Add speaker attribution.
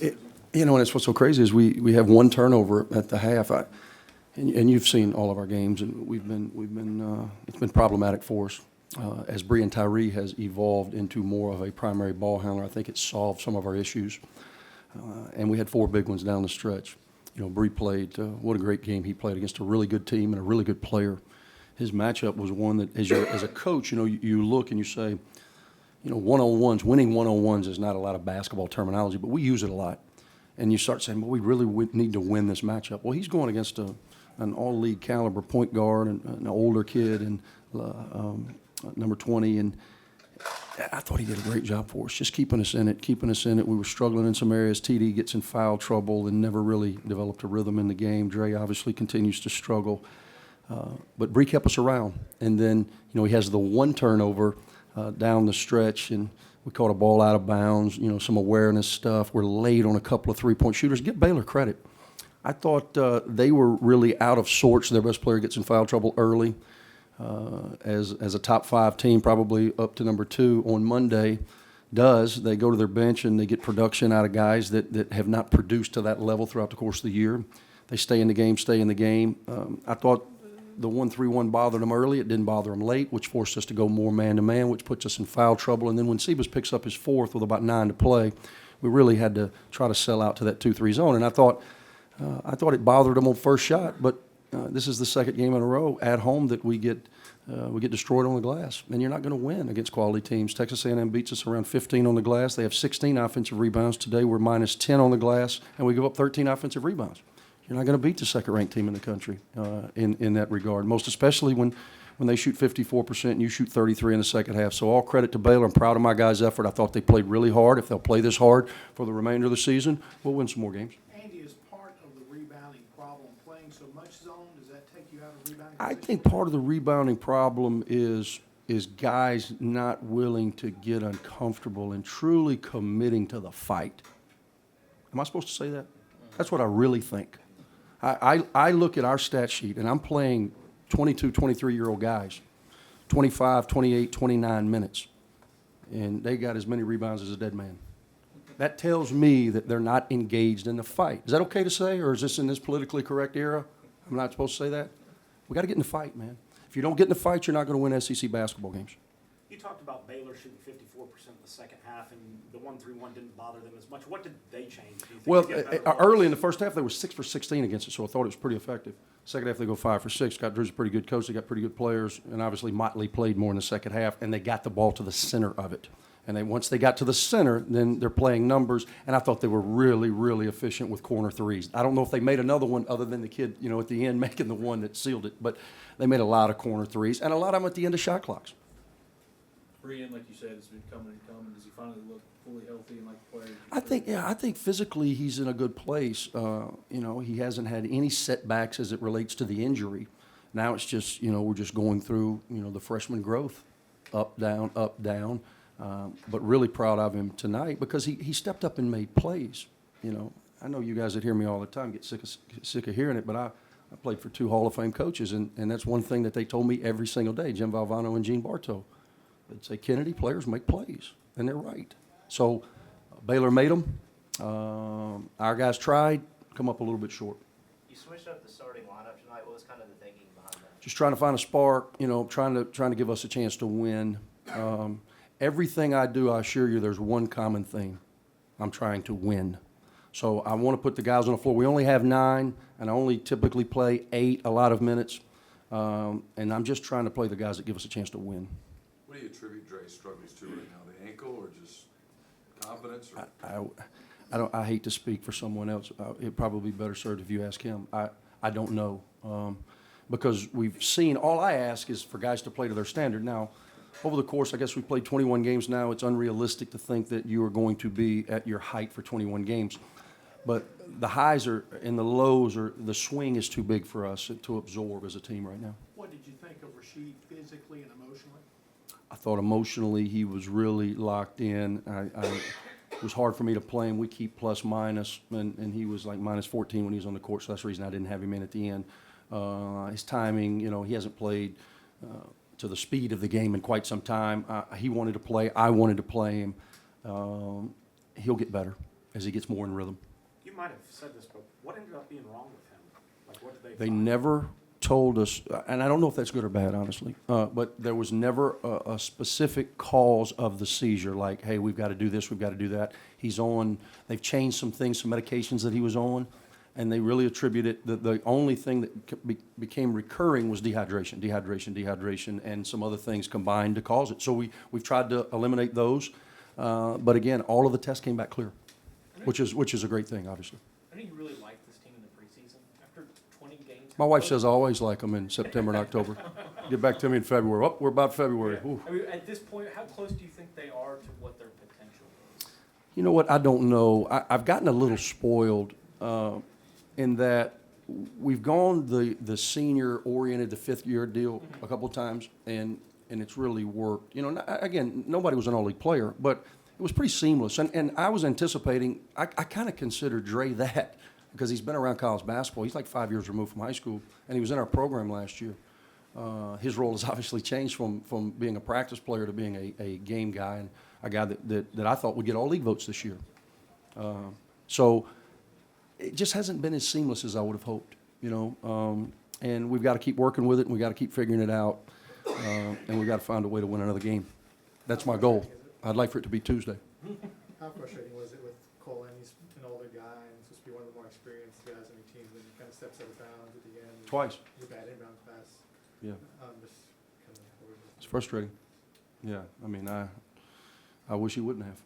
Speaker 1: And it's what's so crazy is we have one turnover at the half. And you've seen all of our games, and it's been problematic for us. As Bree and Tyree has evolved into more of a primary ball handler, I think it's solved some of our issues. And we had 4 big ones down the stretch. Bree played, what a great game he played against a really good team and a really good player. His matchup was one that, as a coach, you look and you say, one-on-ones, winning one-on-ones is not a lot of basketball terminology, but we use it a lot. And you start saying, well, we really need to win this matchup. Well, he's going against an all-league caliber point guard and an older kid and number 20, and I thought he did a great job for us, just keeping us in it. We were struggling in some areas. TD gets in foul trouble and never really developed a rhythm in the game. Dre obviously continues to struggle. But Bree kept us around. And then, he has the one turnover down the stretch, and we caught a ball out of bounds, some awareness stuff. We're late on a couple of three-point shooters. Give Baylor credit. I thought they were really out of sorts. Their best player gets in foul trouble early. As a top 5 team, probably up to number 2 on Monday, they go to their bench and they get production out of guys that have not produced to that level throughout the course of the year. They stay in the game. I thought the 1-3-1 bothered them early. It didn't bother them late, which forced us to go more man-to-man, which puts us in foul trouble. And then when Sebas picks up his 4th with about 9 to play, we really had to try to sell out to that 2-3 zone. And I thought it bothered them on first shot, but this is the second game in a row at home that we get destroyed on the glass, and you're not going to win against quality teams. Texas A&M beats us around 15 on the glass. They have 16 offensive rebounds. Today we're minus 10 on the glass, and we give up 13 offensive rebounds. You're not going to beat the second-ranked team in the country in that regard, most especially when they shoot 54% and you shoot 33 in the second half. So all credit to Baylor. I'm proud of my guys' effort. I thought they played really hard. If they'll play this hard for the remainder of the season, we'll win some more games. I think part of the rebounding problem is guys not willing to get uncomfortable and truly committing to the fight. Am I supposed to say that? That's what I really think. I look at our stat sheet, and I'm playing 22, 23-year-old guys, 25, 28, 29 minutes, and they got as many rebounds as a dead man. That tells me that they're not engaged in the fight. Is that okay to say, or is this in this politically correct era? I'm not supposed to say that? We got to get in the fight, man. If you don't get in the fight, you're not going to win SEC basketball games.
Speaker 2: You talked about Baylor shooting 54% in the second half, and the 1-3-1 didn't bother them as much. What did they change?
Speaker 1: Well, early in the first half, they were 6 for 16 against it, so I thought it was pretty effective. Second half, they go 5 for 6. Drew's a pretty good coach. They got pretty good players, and obviously Motley played more in the second half, and they got the ball to the center of it. And once they got to the center, then they're playing numbers, and I thought they were really, really efficient with corner threes. I don't know if they made another one other than the kid, at the end making the one that sealed it, but they made a lot of corner threes, and a lot of them at the end of shot clocks.
Speaker 3: Brian, like you said, has been coming and coming. Does he finally look fully healthy and like the player?
Speaker 1: I think physically he's in a good place. He hasn't had any setbacks as it relates to the injury. Now it's just, we're just going through, the freshman growth, up, down, up, down. But really proud of him tonight because he stepped up and made plays. I know you guys that hear me all the time get sick of hearing it, but I played for 2 Hall of Fame coaches, and that's one thing that they told me every single day, Jim Valvano and Gene Bartow. They'd say, Kennedy, players make plays, and they're right. So Baylor made them. Our guys tried, come up a little bit short.
Speaker 4: You switched up the starting lineup tonight. What was kind of the thinking behind that?
Speaker 1: Just trying to find a spark, trying to give us a chance to win. Everything I do, I assure you, there's one common thing. I'm trying to win. So I want to put the guys on the floor. We only have 9, and I only typically play 8 a lot of minutes. And I'm just trying to play the guys that give us a chance to win.
Speaker 5: What do you attribute Dre's struggles to right now? The ankle or just confidence? Or?
Speaker 1: I hate to speak for someone else. It'd probably be better served if you ask him. I don't know. Because we've seen, all I ask is for guys to play to their standard. Now, over the course, I guess we've played 21 games now. It's unrealistic to think that you are going to be at your height for 21 games. But the highs are and the lows are, the swing is too big for us to absorb as a team right now.
Speaker 6: What did you think of Rashed physically and emotionally?
Speaker 1: I thought emotionally he was really locked in. It was hard for me to play him. We keep plus minus, and he was like minus 14 when he was on the court, so that's the reason I didn't have him in at the end. His timing, he hasn't played to the speed of the game in quite some time. He wanted to play. I wanted to play him. He'll get better. as he gets more in rhythm.
Speaker 2: You might have said this, but what ended up being wrong with him? Like, what did
Speaker 1: They
Speaker 2: find?
Speaker 1: never told us, and I don't know if that's good or bad, honestly, but there was never a specific cause of the seizure, like, hey, we've got to do this, we've got to do that. They've changed some things, some medications that he was on, and they really attribute it, the only thing that became recurring was dehydration, and some other things combined to cause it. So we've tried to eliminate those, but again, all of the tests came back clear, which is a great thing, obviously.
Speaker 3: I know you really liked this team in the preseason. After 20 games.
Speaker 1: My wife says I always like them in September and October. Get back to me in February. Oh, we're about February. Ooh.
Speaker 3: I mean, at this point, how close do you think they are to what their potential is?
Speaker 1: You know what? I don't know. I've gotten a little spoiled in that we've gone the senior-oriented, the fifth-year deal a couple of times, and it's really worked. You know, again, nobody was an all-league player, but it was pretty seamless. And I was anticipating, I kind of consider Dre that because he's been around college basketball. He's like 5 years removed from high school, and he was in our program last year. His role has obviously changed from being a practice player to being a game guy and a guy that I thought would get all league votes this year. So it just hasn't been as seamless as I would have hoped, you know. And we've got to keep working with it, and we've got to keep figuring it out, and we've got to find a way to win another game. That's my goal. I'd like for it to be Tuesday.
Speaker 7: How frustrating was it with Cole? And he's an older guy and supposed to be one of the more experienced guys on your team, and he kind of steps out of bounds at the end.
Speaker 1: Twice.
Speaker 7: The bad inbound pass.
Speaker 1: Yeah.
Speaker 7: Just kind of
Speaker 1: It's frustrating. Yeah, I mean, I wish he wouldn't have.